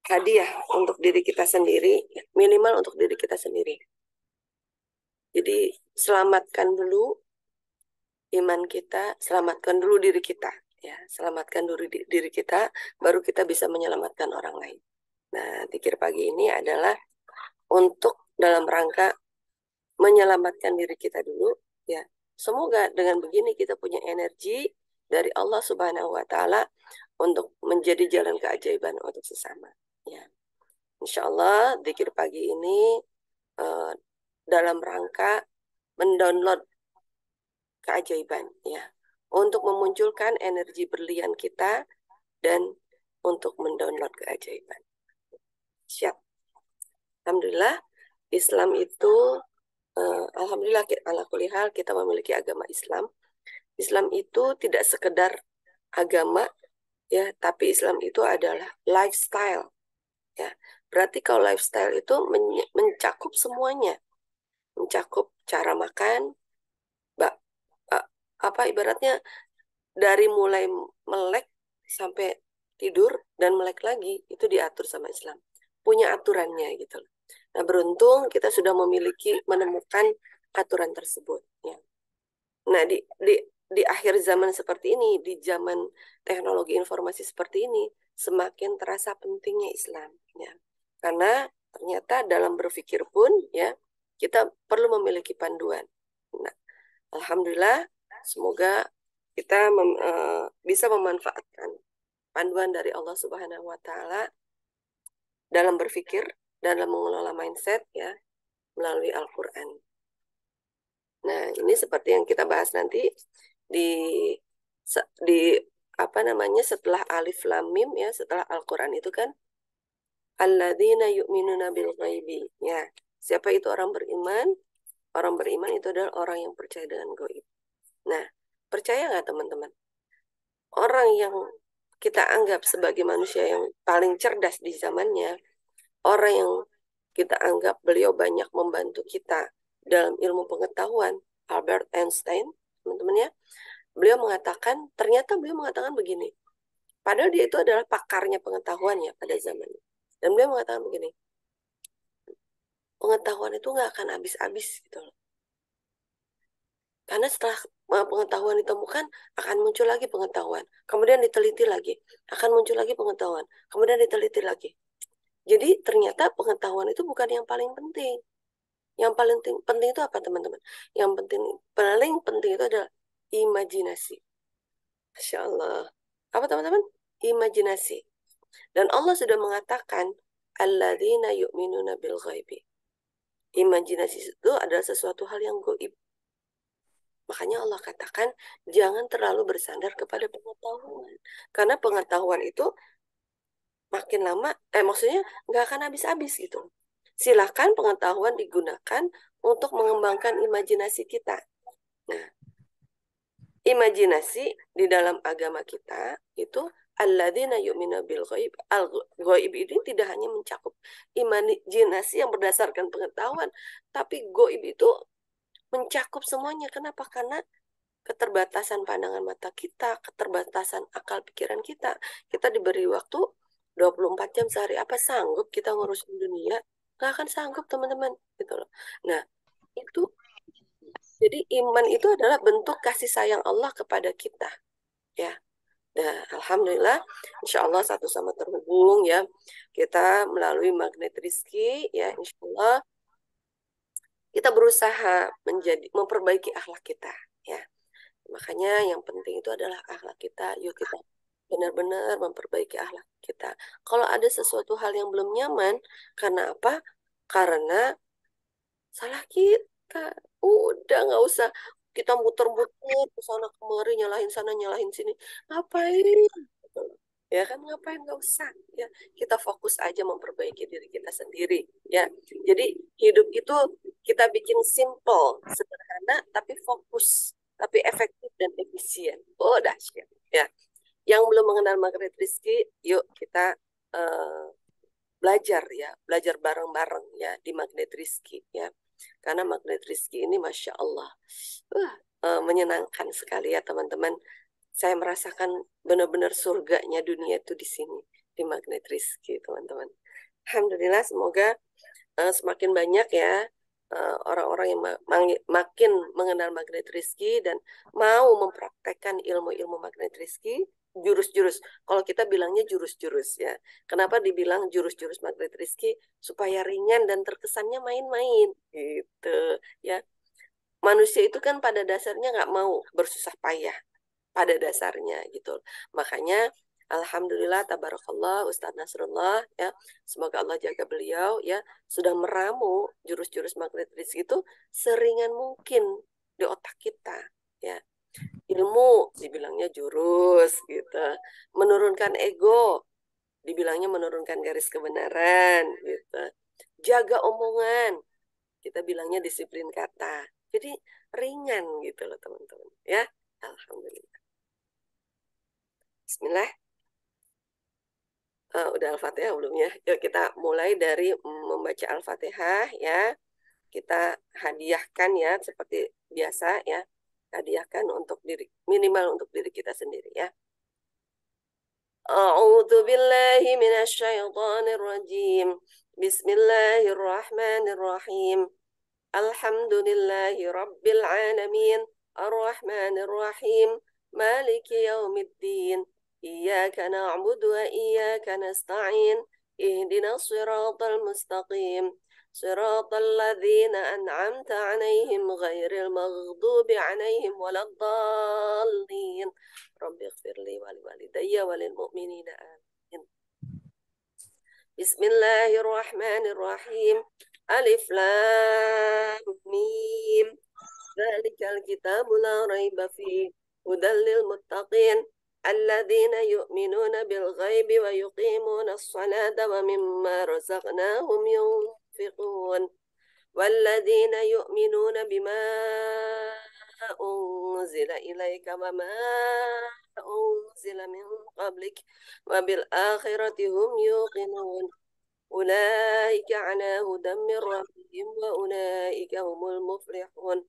hadiah untuk diri kita sendiri, minimal untuk diri kita sendiri. Jadi selamatkan dulu iman kita, selamatkan dulu diri kita, ya, selamatkan dulu diri kita, baru kita bisa menyelamatkan orang lain. Nah, zikir pagi ini adalah untuk dalam rangka menyelamatkan diri kita dulu, ya. Semoga dengan begini kita punya energi dari Allah Subhanahu wa taala untuk menjadi jalan keajaiban untuk sesama, ya. Insya Allah zikir pagi ini eh, dalam rangka mendownload keajaiban, ya, untuk memunculkan energi berlian kita dan untuk mendownload keajaiban. Siap. Alhamdulillah Islam itu alhamdulillah ala kulli hal kita memiliki agama Islam. Islam itu tidak sekedar agama, ya, tapi Islam itu adalah lifestyle, ya. Berarti kalau lifestyle itu mencakup semuanya, mencakup cara makan, apa ibaratnya dari mulai melek sampai tidur dan melek lagi itu diatur sama Islam. Punya aturannya gitu loh. Nah, beruntung kita sudah menemukan aturan tersebut, ya. Nah, di akhir zaman seperti ini, di zaman teknologi informasi seperti ini, semakin terasa pentingnya Islam, ya. Karena ternyata dalam berpikir pun, ya, kita perlu memiliki panduan. Nah, alhamdulillah, semoga kita bisa memanfaatkan panduan dari Allah Subhanahu wa taala dalam berpikir, dalam mengelola mindset, ya, melalui Al-Qur'an. Nah, ini seperti yang kita bahas nanti di di apa namanya setelah alif lam mim, ya, setelah Al-Qur'an itu kan alladzina yu'minuna bil ghaibi. Ya, siapa itu orang beriman? Orang beriman itu adalah orang yang percaya dengan gaib. Nah, percaya nggak teman-teman? Orang yang kita anggap sebagai manusia yang paling cerdas di zamannya, orang yang kita anggap beliau banyak membantu kita dalam ilmu pengetahuan, Albert Einstein, teman-teman, ya, ternyata beliau mengatakan begini, padahal dia itu adalah pakarnya pengetahuan, ya, pada zamannya. Dan beliau mengatakan begini, pengetahuan itu nggak akan habis-habis gitu loh. Karena setelah pengetahuan ditemukan, akan muncul lagi pengetahuan. Kemudian diteliti lagi, akan muncul lagi pengetahuan. Kemudian diteliti lagi. Jadi ternyata pengetahuan itu bukan yang paling penting. Yang paling penting itu apa, teman-teman? Yang paling penting itu adalah imajinasi. Masya Allah. Apa, teman-teman? Imajinasi. Dan Allah sudah mengatakan, alladzina yu'minuna bil ghaibi. Imajinasi itu adalah sesuatu hal yang gaib. Makanya Allah katakan, jangan terlalu bersandar kepada pengetahuan. Karena pengetahuan itu makin lama, maksudnya nggak akan habis-habis gitu. Silakan pengetahuan digunakan untuk mengembangkan imajinasi kita. Nah, imajinasi di dalam agama kita itu alladzina yu'minu bil ghaib. Al-ghaib ini tidak hanya mencakup imajinasi yang berdasarkan pengetahuan, tapi gaib itu mencakup semuanya. Kenapa? Karena keterbatasan pandangan mata kita, keterbatasan akal pikiran kita. Kita diberi waktu 24 jam sehari. Apa sanggup kita ngurusin dunia? Nggak akan sanggup, teman-teman. Gitu loh. Nah, itu jadi iman itu adalah bentuk kasih sayang Allah kepada kita. Ya. Nah, alhamdulillah, insya Allah satu sama terhubung, ya. Kita melalui magnet rizki, ya, insya Allah kita berusaha memperbaiki akhlak kita, ya. Makanya yang penting itu adalah akhlak kita. Yuk kita benar-benar memperbaiki akhlak kita. Kalau ada sesuatu hal yang belum nyaman, karena apa? Karena salah kita. Udah nggak usah kita muter-muter ke sana kemari, nyalahin sana, nyalahin sini. Ngapain? Gitu loh. Ya kan, ngapain, nggak usah, ya. Kita fokus aja memperbaiki diri kita sendiri, ya. Jadi hidup itu kita bikin simple, sederhana, tapi fokus, tapi efektif dan efisien. Oh, dahsyat, ya. Yang belum mengenal magnet rezeki, yuk kita eh, belajar, ya, belajar bareng-bareng, ya, di magnet rezeki, ya. Karena magnet rezeki ini Masya Allah menyenangkan sekali, ya, teman-teman. Saya merasakan benar-benar surganya dunia itu di sini. di Magnet Rizki, teman-teman. Alhamdulillah, semoga semakin banyak ya orang-orang yang makin mengenal Magnet Rizki dan mau mempraktekkan ilmu-ilmu Magnet Rizki, jurus-jurus. Kalau kita bilangnya jurus-jurus ya. Kenapa dibilang jurus-jurus Magnet Rizki? Supaya ringan dan terkesannya main-main gitu ya. Manusia itu kan pada dasarnya nggak mau bersusah payah pada dasarnya gitu. Makanya Alhamdulillah, tabarakallah, Ustadz Nasrullah ya, semoga Allah jaga beliau ya, sudah meramu jurus-jurus Magnet Rizki itu seringan mungkin di otak kita ya. Ilmu dibilangnya jurus gitu, menurunkan ego dibilangnya menurunkan garis kebenaran gitu, jaga omongan kita bilangnya disiplin kata. Jadi ringan gitu loh teman-teman ya. Alhamdulillah. Bismillah. Udah Al-Fatihah belum ya? Yuk kita mulai dari membaca Al-Fatihah ya. Kita hadiahkan ya seperti biasa ya. Hadiahkan untuk diri, minimal untuk diri kita sendiri ya. A'udzu billahi minasyaitonir rajim. Bismillahirrahmanirrahim. Alhamdulillahi rabbil alamin. Ar-Rahmanir Rahim. Maliki yaumiddin. إياك نعبد وإياك نستعين اهدنا الصراط المستقيم صراط الذين أنعمت عليهم غير المغضوب عليهم ولا الضالين رب اغفر لي ولوالدي وللمؤمنين آمين بسم الله الرحمن الرحيم ألف لام ميم ذلك الكتاب لا ريب فيه هدى للمتقين الذين يؤمنون بالغيب ويقيمون الصلاة ومما رزقناهم ينفقون والذين يؤمنون بما أنزل إليك وما أنزل من قبلك وبالآخرة هم يوقنون أولئك على هدى من ربهم وأولئك هم المفلحون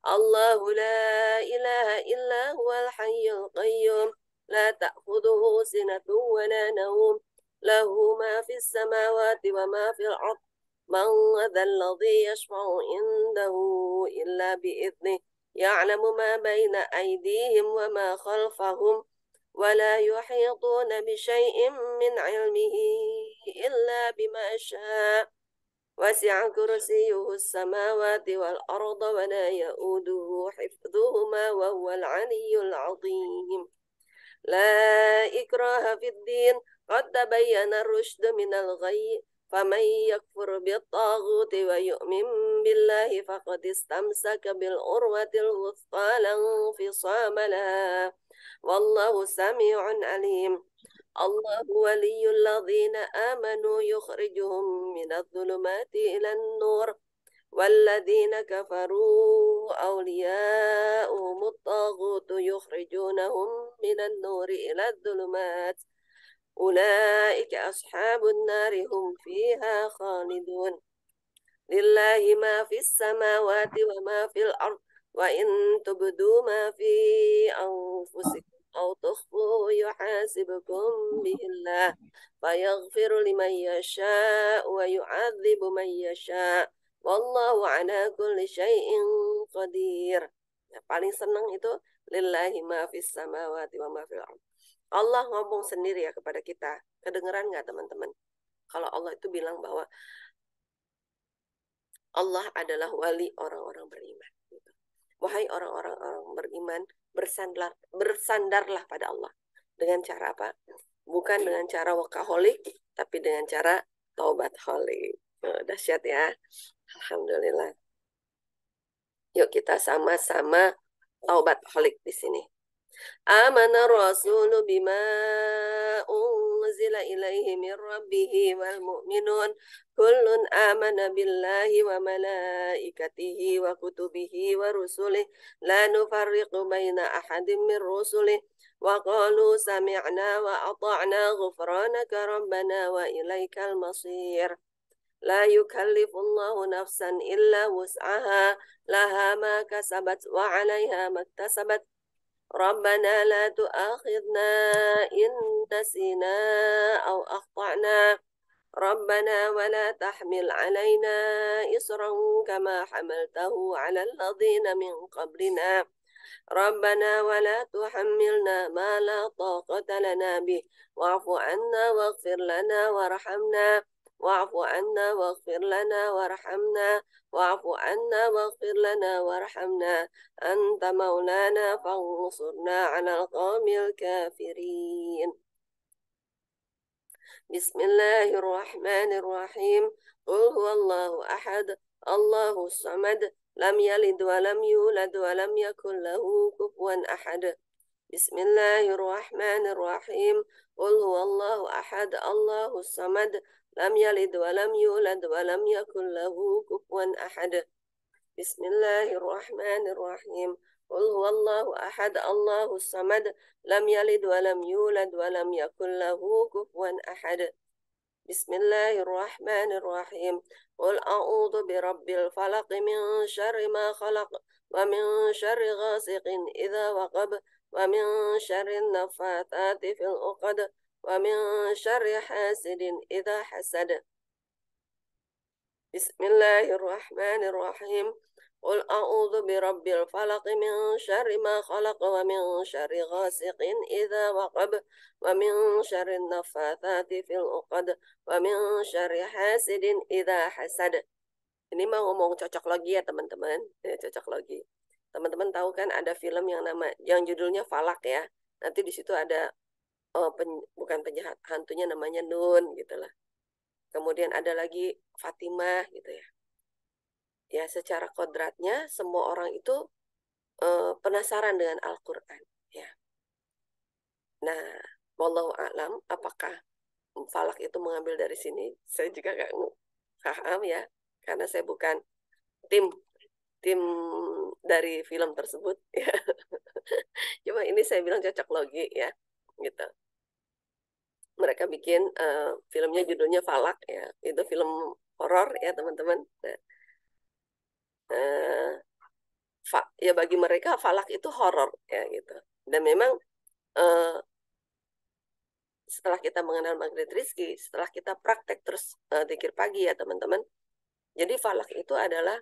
الله لا إله إلا هو الحي القيوم لا تأخذه سنة ولا نوم له ما في السماوات وما في الأرض من ذا الذي يشفع عنده إلا بإذنه يعلم ما بين أيديهم وما خلفهم ولا يحيطون بشيء من علمه إلا بما شاء وسع كرسيه السماوات والأرض ولا يؤوده حفظهما وهو العلي العظيم لا إكراه في الدين قد تبين الرشد من الغي فمن يكفر بالطاغوت ويؤمن بالله فقد استمسك بالعروة الوثقى لا انفصام لها والله سميع عليم الله ولي الذين آمنوا يخرجهم من الظلمات إلى النور والذين كفروا أولياؤهم الطاغوت يخرجونهم من النور إلى الظلمات أولئك أصحاب النار هم فيها خالدون لله ما في السماوات وما في الأرض وإن تبدوا ما في أنفسكم أو تخفوه يحاسبكم به الله فيغفر لمن يشاء ويعذب من يشاء والله على كل شيء قدير. Yang paling senang itu lillahi ma fis samawati wa ma fil ardh. Allah ngomong sendiri ya kepada kita. Kedengeran nggak teman-teman? Kalau Allah itu bilang bahwa Allah adalah wali orang-orang beriman. Wahai orang-orang beriman, bersandarlah pada Allah. Dengan cara apa? Bukan dengan cara workaholic, tapi dengan cara taubat holik. Dahsyat ya. Alhamdulillah. Yuk kita sama-sama taubat holik di sini. آمن الرسول بما أنزل إليه من ربه والمؤمنون كل آمن بالله وملائكته وكتبه ورسله لا نفرق بين أحد من رسله وقالوا سمعنا وأطعنا غفرانك ربنا وإليك المصير لا يكلف الله نفسا إلا وسعها لها ما كسبت وعليها ما اكتسبت Rabbana la tu'akhidna in nasina aw akhtana. Rabbana wa la tahmil alaina isran kama hamaltahu ala alladhina min qablina. ربنا ولا تحملنا ما لا طاقة لنا به واعف عنا واغفر لنا وارحمنا واعف عنا واغفر لنا وارحمنا واعف عنا واغفر لنا وارحمنا أنت مولانا فانصرنا على القوم الكافرين. بسم الله الرحمن الرحيم. قل هو الله أحد الله الصمد لم يلد ولم يولد ولم يكن له كفوا أحد. بسم الله الرحمن الرحيم. قل هو الله أحد الله الصمد لم يلد ولم يولد ولم يكن له كفوا أحد. بسم الله الرحمن الرحيم. قل هو الله أحد الله الصمد لم يلد ولم يولد ولم يكن له كفوا أحد. بسم الله الرحمن الرحيم. قل أعوذ برب الفلق من شر ما خلق ومن شر غاسق إذا وقب ومن شر النفاثات في العقد ومن شر حاسد إذا حسد. بسم الله الرحمن الرحيم. قل أعوذ برب الفلق من شر ما خلق ومن شر غاسق إذا وقب ومن شر النفاثات في العقد ومن شر حاسد إذا حسد. Ini mau ngomong cocok logi ya teman-teman. Cocok logi. Teman-teman tahu kan ada film yang judulnya Falak ya. Nanti di situ ada bukan penjahat, hantunya namanya Nun gitu lah. Kemudian ada lagi Fatimah gitu ya. Ya secara kodratnya semua orang itu penasaran dengan Al-Quran ya. Nah, wallahu a'lam apakah Falak itu mengambil dari sini, saya juga nggak paham ya, karena saya bukan tim tim dari film tersebut ya. Cuma ini saya bilang cocok logi ya gitu. Mereka bikin filmnya judulnya Falak ya, itu film horor ya teman-teman. Nah, ya bagi mereka Falak itu horor ya gitu. Dan memang setelah kita mengenal Maghrib Rizki, setelah kita praktek terus zikir pagi ya teman-teman. Jadi Falak itu adalah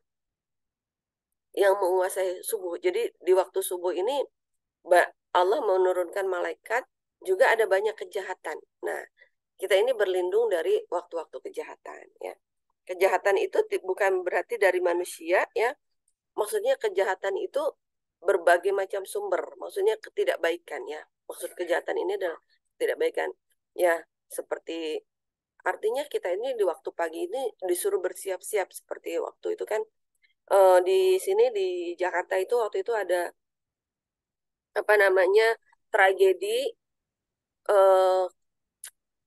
yang menguasai subuh. Jadi di waktu subuh ini Allah menurunkan malaikat, juga ada banyak kejahatan. Nah, kita ini berlindung dari waktu-waktu kejahatan ya. Kejahatan itu bukan berarti dari manusia ya. Maksudnya kejahatan itu berbagai macam sumber. Maksudnya ketidakbaikan ya. Maksud kejahatan ini adalah ketidakbaikan. Ya, seperti artinya kita ini di waktu pagi ini disuruh bersiap-siap seperti waktu itu kan di sini di Jakarta itu waktu itu ada apa namanya tragedi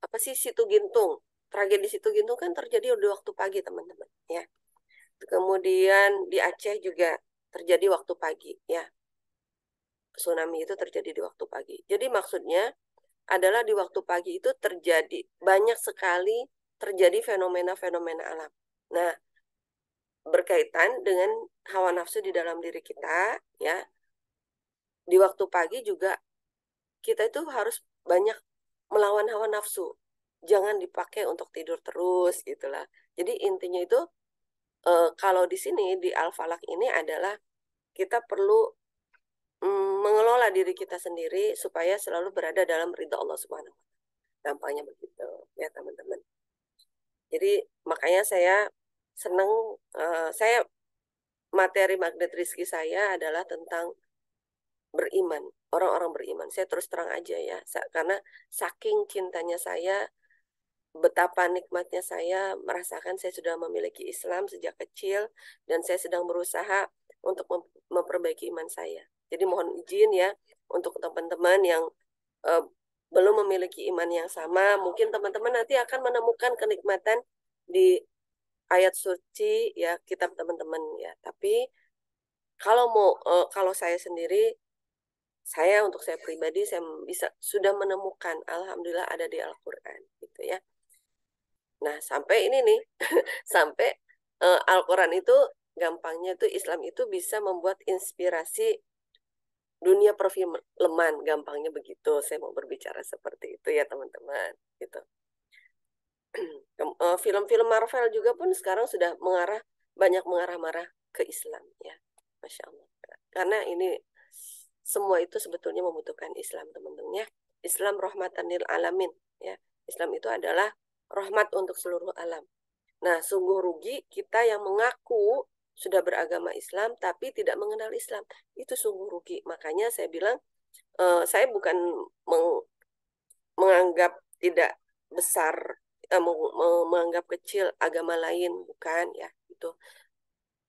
apa sih Situ Gintung. Tragedi Situ Gintung kan terjadi di waktu pagi teman-teman ya. Kemudian di Aceh juga terjadi waktu pagi ya. Tsunami itu terjadi di waktu pagi. Jadi maksudnya adalah di waktu pagi itu terjadi banyak sekali terjadi fenomena-fenomena alam. Nah, berkaitan dengan hawa nafsu di dalam diri kita ya. Di waktu pagi juga kita itu harus banyak melawan hawa nafsu. Jangan dipakai untuk tidur terus gitulah. Jadi intinya itu kalau di sini di Al-Falaq ini adalah kita perlu mengelola diri kita sendiri supaya selalu berada dalam ridha Allah Subhanahu wa taala. Gampangnya begitu ya teman-teman. Jadi makanya saya senang saya materi magnet rizki saya adalah tentang beriman, orang-orang beriman. Saya terus terang aja ya, karena saking cintanya saya, betapa nikmatnya saya merasakan saya sudah memiliki Islam sejak kecil dan saya sedang berusaha untuk memperbaiki iman saya. Jadi mohon izin ya untuk teman-teman yang uh, belum memiliki iman yang sama, mungkin teman-teman nanti akan menemukan kenikmatan di ayat suci ya kitab teman-teman ya. Tapi kalau kalau saya sendiri, untuk saya pribadi saya sudah menemukan alhamdulillah ada di Al-Qur'an gitu ya. Nah, sampai ini nih sampai Al-Qur'an itu gampangnya tuh Islam itu bisa membuat inspirasi dunia perfilman, gampangnya begitu. Saya mau berbicara seperti itu ya teman-teman. Gitu. Film-film Marvel juga pun sekarang sudah banyak mengarah-marah ke Islam ya, Masya Allah. Karena ini semua itu sebetulnya membutuhkan Islam teman-teman ya. Islam rahmatan lil alamin ya. Islam itu adalah rahmat untuk seluruh alam. Nah, sungguh rugi kita yang mengaku sudah beragama Islam tapi tidak mengenal Islam. Itu sungguh rugi. Makanya saya bilang saya bukan menganggap tidak besar, menganggap kecil agama lain, bukan ya, itu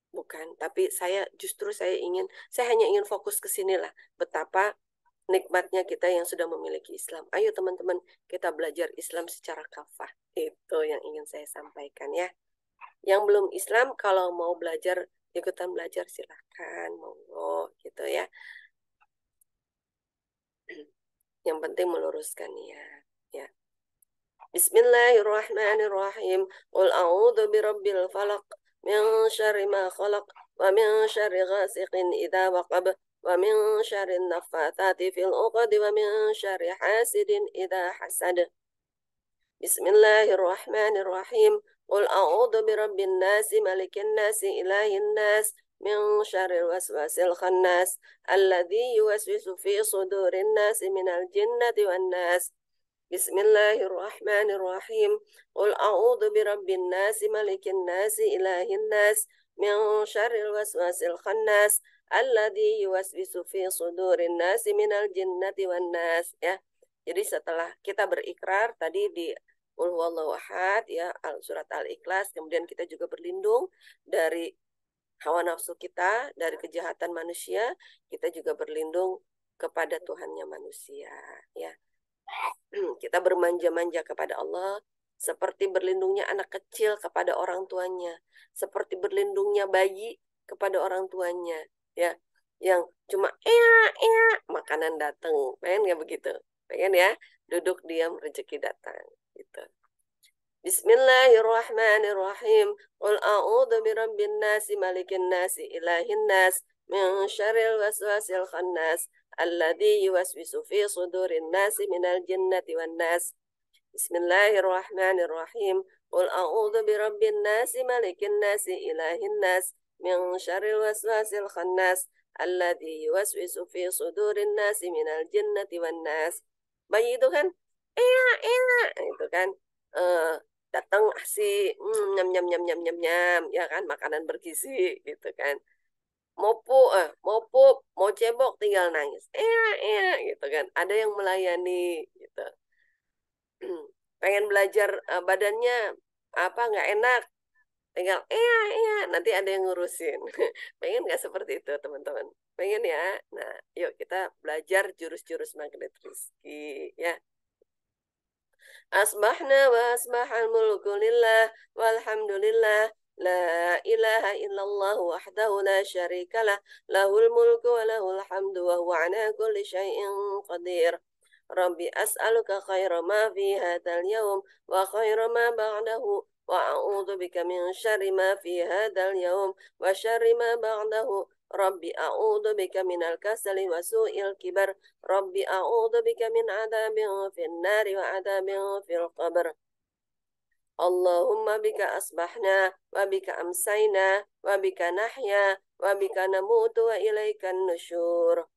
bukan. Tapi saya hanya ingin fokus ke sinilah, betapa nikmatnya kita yang sudah memiliki Islam. Ayo teman-teman, kita belajar Islam secara kafah. Itu yang ingin saya sampaikan ya. Yang belum Islam, kalau mau belajar, ikutan belajar silahkan, monggo gitu ya. Yang penting meluruskan niat ya. Bismillahirrahmanirrahim. Qul a'udzu birabbil falaq min syarri ma khalaq wa min syarri ghasiqin idza waqab wa min syarri naffatsati fil 'uqad wa min syarri hasidin idza hasad. Bismillahirrahmanirrahim. Qul a'udzu birabbin nas malikin nas ilahin nas min syarril waswasil khannas alladzi yuwaswisu fi sudurin nas minal jinnati wan nas. Bismillahirrahmanirrahim. Qul a'udzu birabbin nas malikin nas ilahin nas min syarril waswasil khannas alladzi yuwaswisu fi sudurin nas minal jinnati wan nas ya. Jadi setelah kita berikrar tadi di Qul huwallahu ahad ya, surat Al-Ikhlas, kemudian kita juga berlindung dari hawa nafsu kita, dari kejahatan manusia, kita juga berlindung kepada Tuhannya manusia ya. Kita bermanja-manja kepada Allah seperti berlindungnya anak kecil kepada orang tuanya, seperti berlindungnya bayi kepada orang tuanya ya, yang cuma makanan datang, pengen nggak begitu, pengen ya, duduk diam rezeki datang gitu. Bismillahirrahmanirrahim. Qul a'udzu birabbin nasi malikin nasi ilahin nas min syarril waswasil khannas alladzi yuwaswisu fi sudurin nasi minal jinnati wan nas. Bismillahirrahmanirrahim. Qul a'udzu birabbin nasi malikin nasi ilahin nas min syarril waswasil khannas alladzi yuwaswisu fi sudurin nasi minal jinnati wan nas. Bayi itu kan itu kan datang asih nyam nyam nyam nyam nyam nyam ya kan, makanan bergizi gitu kan, mau pup mau cebok tinggal nangis gitu kan, ada yang melayani gitu. Pengen belajar, badannya apa nggak enak, tinggal nanti ada yang ngurusin. Pengen nggak seperti itu teman-teman? Pengen ya? Nah, yuk kita belajar jurus-jurus magnet rezeki ya. Asbahna wa asbahal mulku lillah walhamdulillah la ilaha illallah wahdahu la syarika lah lahul mulku wa lahul hamdu wa huwa ala kulli syai'in qadir. Rabbi as'aluka khaira ma fi hadzal yawm wa khaira ma ba'dahu wa a'udzu bika min syarri ma fi hadzal yawm wa syarri ma ba'dahu. Rabbi a'udzu bika minal kasali wa su'il kibar. Rabbi a'udzu bika min adzabin fin nari wa adzabin fil qabr. Allahumma bika asbahna wa bika amsayna wa bika nahya wa bika namutu wa ilaikan nusyur.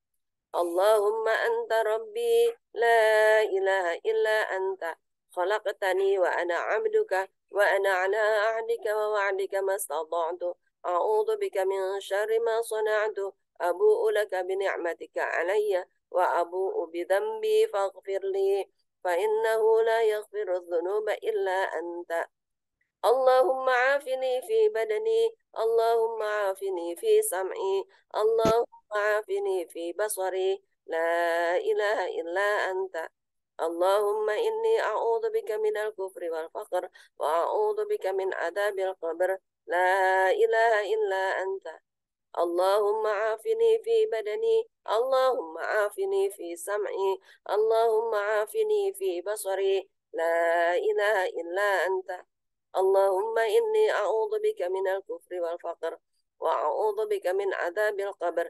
Allahumma anta rabbi la ilaha illa anta khalaqtani wa ana 'abduka wa ana 'ala 'ahdika wa wa'dika mastata'tu. A'udzu bika min syarri ma sana'tu. Abu'u laka bi ni'matika 'alayya wa abu'u bi dhanbi faghfir li fa innahu la yaghfiru dhunuba illa anta. Allahumma 'afini fi badani, Allahumma 'afini fi sam'i, Allahumma 'afini fi basari, la ilaha illa anta. Allahumma inni a'udzu bika minal kufri wal faqr wa a'udzu bika min adzabil qabr. La ilaha illa anta. Allahumma 'afini fi badani, Allahumma 'afini fi sam'i, Allahumma 'afini fi basari, la ilaha illa anta. Allahumma inni a'udzu bika minal kufri wal faqr wa a'udzu bika min adzabil qabr.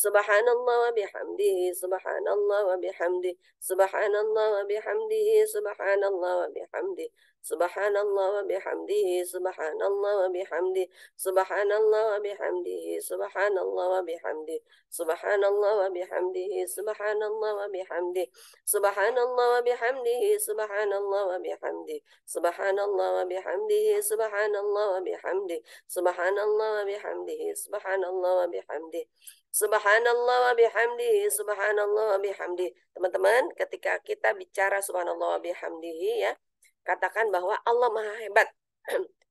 Subhanallah wa bihamdihi, subhanallah wa bihamdihi, subhanallah wa bihamdihi, subhanallah wa bihamdihi, subhanallah wa bihamdihi, subhanallah wa bihamdihi, subhanallah wa bihamdihi, subhanallah wa bihamdihi, subhanallah wa bihamdihi, subhanallah wa bihamdihi, subhanallah wa bihamdihi, subhanallah wa bihamdihi, subhanallah wa bihamdihi, subhanallah wa bihamdihi, subhanallah wa bihamdihi, subhanallah wa bihamdihi, subhanallah wa bihamdihi, subhanallah wa bihamdihi. Teman-teman, ketika kita bicara subhanallah wa bihamdihi ya, katakan bahwa Allah Maha hebat.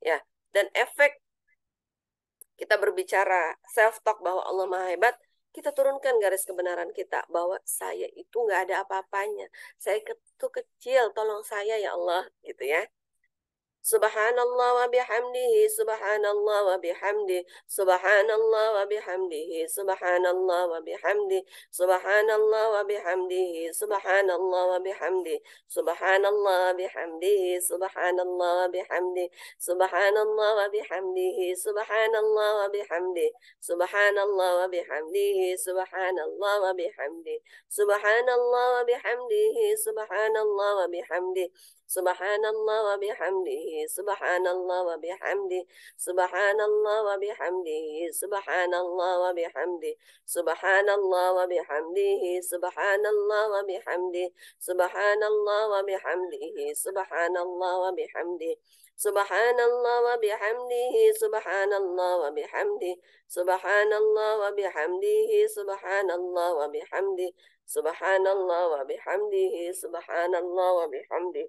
Ya, dan efek kita berbicara self talk bahwa Allah Maha hebat, kita turunkan garis kebenaran kita bahwa saya itu nggak ada apa-apanya. Saya itu kecil, tolong saya ya Allah, gitu ya. Subhanallah wa bihamdihi, subhanallah wa bihamdi, subhanallah wa bihamdihi, subhanallah wa bihamdi, subhanallah wa bihamdihi, subhanallah wa bihamdi, subhanallah wa bihamdihi, subhanallah wa bihamdi, subhanallah wa bihamdihi, subhanallah wa bihamdi, subhanallah wa bihamdihi, subhanallah wa bihamdi, subhanallah wa bihamdihi, subhanallah wa bihamdi, subhanallah wa bihamdihi, subhanallah wa bihamdi, subhanallah wa bihamdihi, subhanallah wa bihamdi, subhanallah wa bihamdihi, subhanallah wa bihamdi, subhanallah wa bihamdihi, subhanallah wa bihamdi, subhanallah wa bihamdihi, subhanallah wa bihamdi, subhanallah wa bihamdihi, subhanallah wa bihamdi, subhanallah wa bihamdihi, subhanallah wa bihamdi,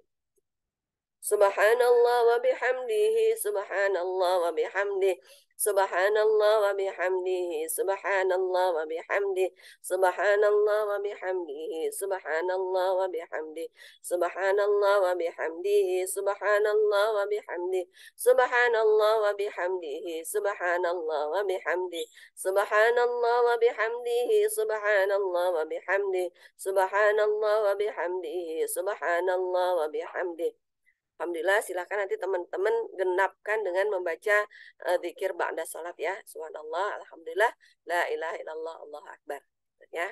subhanallah wa bihamdihi, subhanallah wa bihamdi, subhanallah wa bihamdihi, subhanallah wa bihamdi, subhanallah wa bihamdihi, subhanallah wa bihamdi, subhanallah wa bihamdihi, subhanallah wa bihamdi, subhanallah wa bihamdihi, subhanallah wa bihamdi, subhanallah wa bihamdihi, subhanallah wa bihamdi, subhanallah wa bihamdihi, subhanallah wa bihamdi. Alhamdulillah, silakan nanti teman-teman genapkan dengan membaca zikir ba'da salat ya. Subhanallah, alhamdulillah, la ilaha illallah, Allahu akbar. Ya.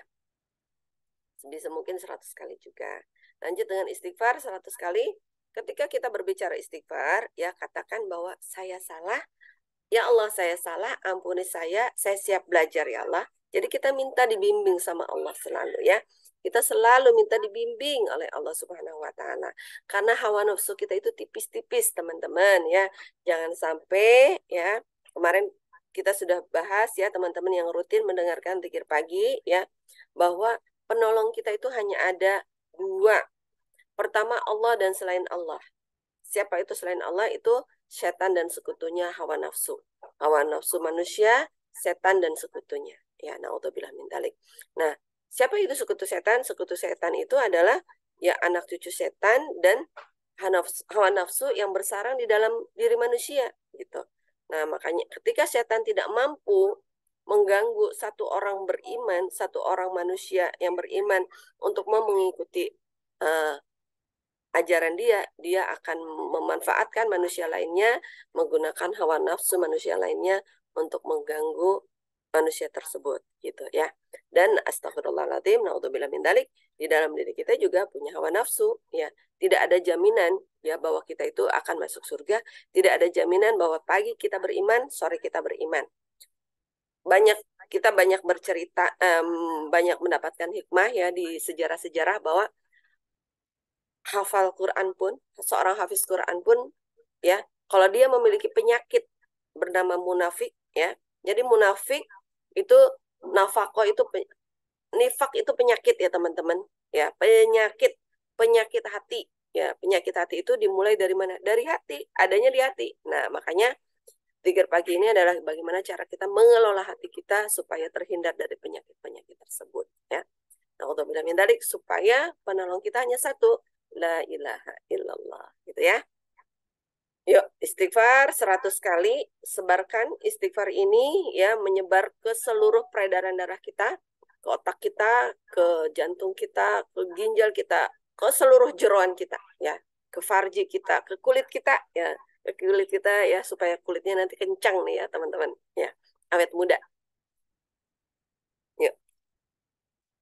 Sebisa mungkin 100 kali juga. Lanjut dengan istighfar 100 kali. Ketika kita berbicara istighfar, ya katakan bahwa saya salah. Ya Allah, saya salah, ampuni saya siap belajar ya Allah. Jadi kita minta dibimbing sama Allah selalu ya. Kita selalu minta dibimbing oleh Allah Subhanahu wa taala. Karena hawa nafsu kita itu tipis-tipis, teman-teman ya. Jangan sampai ya, kemarin kita sudah bahas ya teman-teman yang rutin mendengarkan zikir pagi ya, bahwa penolong kita itu hanya ada dua. Pertama Allah dan selain Allah. Siapa itu selain Allah? Itu setan dan sekutunya hawa nafsu. Hawa nafsu manusia, setan dan sekutunya. Ya, naudzubillah min dzalik. Nah, siapa itu sekutu setan? Sekutu setan itu adalah ya anak cucu setan dan hawa nafsu yang bersarang di dalam diri manusia gitu. Nah, makanya ketika setan tidak mampu mengganggu satu orang beriman, satu orang manusia yang beriman untuk mau mengikuti ajaran dia akan memanfaatkan manusia lainnya, menggunakan hawa nafsu manusia lainnya untuk mengganggu manusia tersebut gitu ya. Dan astagfirullahaladzim, naudzubillah min dzalik, di dalam diri kita juga punya hawa nafsu ya. Tidak ada jaminan ya bahwa kita itu akan masuk surga, tidak ada jaminan bahwa pagi kita beriman, sore kita beriman. Kita banyak bercerita, banyak mendapatkan hikmah ya di sejarah-sejarah bahwa hafal Quran pun, seorang hafiz Quran pun ya, kalau dia memiliki penyakit bernama munafik ya. Jadi munafik itu nafako itu nifak itu penyakit ya teman-teman. Ya, penyakit hati. Ya, penyakit hati itu dimulai dari mana? Dari hati, adanya di hati. Nah, makanya zikir pagi ini adalah bagaimana cara kita mengelola hati kita supaya terhindar dari penyakit-penyakit tersebut ya. Naudzubillah min dzalik, supaya penolong kita hanya satu, la ilaha illallah gitu ya. Yuk, istighfar 100 kali, sebarkan istighfar ini ya, menyebar ke seluruh peredaran darah kita, ke otak kita, ke jantung kita, ke ginjal kita, ke seluruh jeroan kita ya, ke farji kita, ke kulit kita ya, ke kulit kita ya, supaya kulitnya nanti kencang nih ya teman-teman ya, awet muda. Yuk,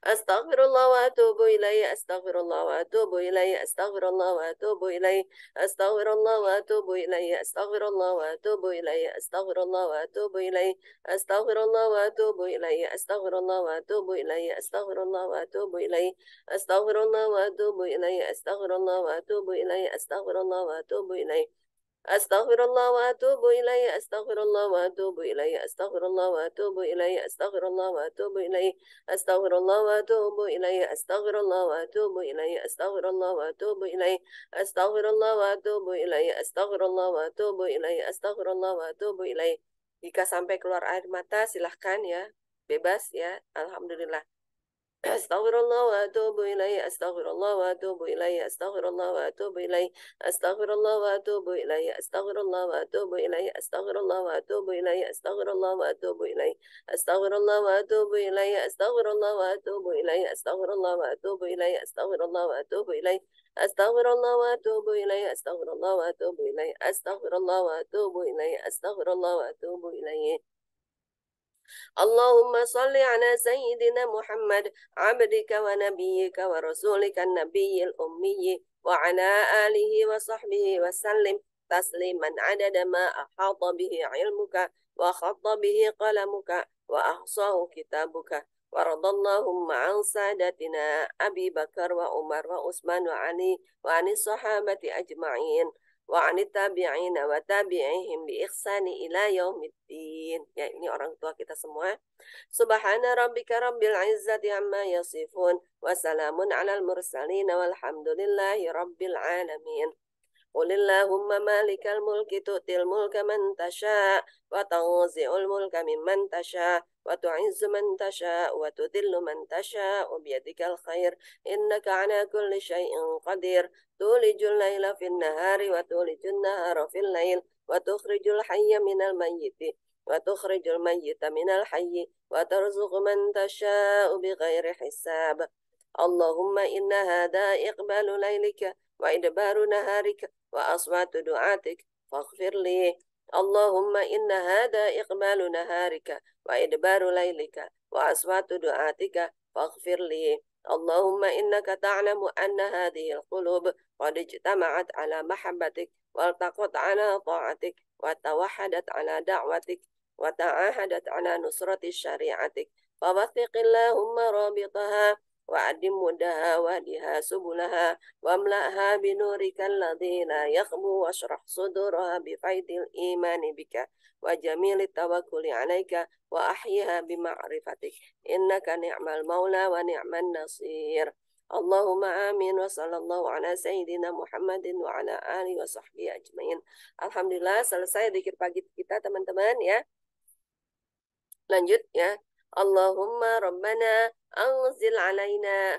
Astaghfirullah wa atubu ilaihi. Astaghfirullah wa atubu ilaihi. Astaghfirullah wa atubu ilaihi. Astaghfirullah wa atubu ilaihi. Astaghfirullah wa atubu ilaihi. Astaghfirullah wa atubu ilaihi. Astaghfirullah wa atubu ilaihi. Astaghfirullah wa atubu ilaihi. Astaghfirullah wa atubu ilaihi. Astaghfirullah wa atubu ilaihi. Astaghfirullah wa atubu ilaihi. Astaghfirullah wa atubu ilaihi. Astaghfirullah wa atubu ilayhi. Astaghfirullah wa atubu ilayhi. Astaghfirullah wa atubu ilayhi. Astaghfirullah wa atubu ilayhi. Astaghfirullah wa atubu ilayhi. Astaghfirullah wa atubu ilayhi. Astaghfirullah wa atubu ilayhi. Astaghfirullah wa atubu ilayhi. Astaghfirullah wa atubu ilayhi. Astaghfirullah wa atubu ilayhi. Jika sampai keluar air mata, silahkan ya. Bebas ya. Alhamdulillah. Astaghfirullah wa atubu ilaihi. Astaghfirullah wa atubu ilaihi. Astaghfirullah wa atubu ilaihi. Astaghfirullah wa atubu ilaihi. Astaghfirullah wa atubu ilaihi. Astaghfirullah wa atubu ilaihi. Astaghfirullah wa atubu ilaihi. Astaghfirullah wa atubu ilaihi. Astaghfirullah wa atubu ilaihi. Astaghfirullah wa atubu ilaihi. Astaghfirullah wa atubu ilaihi. Astaghfirullah wa atubu ilaihi. Astaghfirullah wa atubu ilaihi. Astaghfirullah wa atubu ilaihi. Astaghfirullah wa atubu ilaihi. اللهم صل على سيدنا محمد عبدك ونبيك ورسولك النبي الأمي وعلى آله وصحبه وسلم تسليما عدد ما أحاط به علمك وخط به قلمك وأحصاه كتابك. ورضى اللهم عن سادتنا أبي بكر وعمر وعثمان وعلي وعن الصحابة أجمعين وعن الtabi'in wa tabi'ihim bi ihsani ila yaumiddin. Ya, ini orang tua kita semua. Subhana rabbika rabbil izzati amma yasifun wa salamun alal mursalin walhamdulillahi rabbil alamin. قل اللهم مالك الملك تؤتي الملك من تشاء وتنزع الملك ممن تشاء وتعز من تشاء وتذل من تشاء بيدك الخير إنك على كل شيء قدير تولج الليل في النهار وتولج النهار في الليل وتخرج الحي من الميت وتخرج الميت من الحي وترزق من تشاء بغير حساب. اللهم إن هذا إقبال ليلك وإدبار نهارك وأصوات دعاتك فاغفر لي. اللهم إن هذا إقبال نهارك وإدبار ليلك وأصوات دعاتك فاغفر لي. اللهم إنك تعلم أن هذه القلوب قد اجتمعت على محبتك والتقت على طاعتك وتوحدت على دعوتك وتعاهدت على نصرة شريعتك فوثق اللهم رابطها وأدم مدها واهدها سبلها واملأها بنورك الذي لا يخبو واشرح صدورها بفيض الإيمان بك وجميل التوكل عليك وأحيها بمعرفتك إنك نعم المولى ونعم النصير. اللهم آمين وصلى الله على سيدنا Muhammad wa ala alihi wa sahbihi ajmain. Alhamdulillah selesai zikir pagi kita teman-teman ya. Lanjut ya. Allahumma rabbana anzil alaina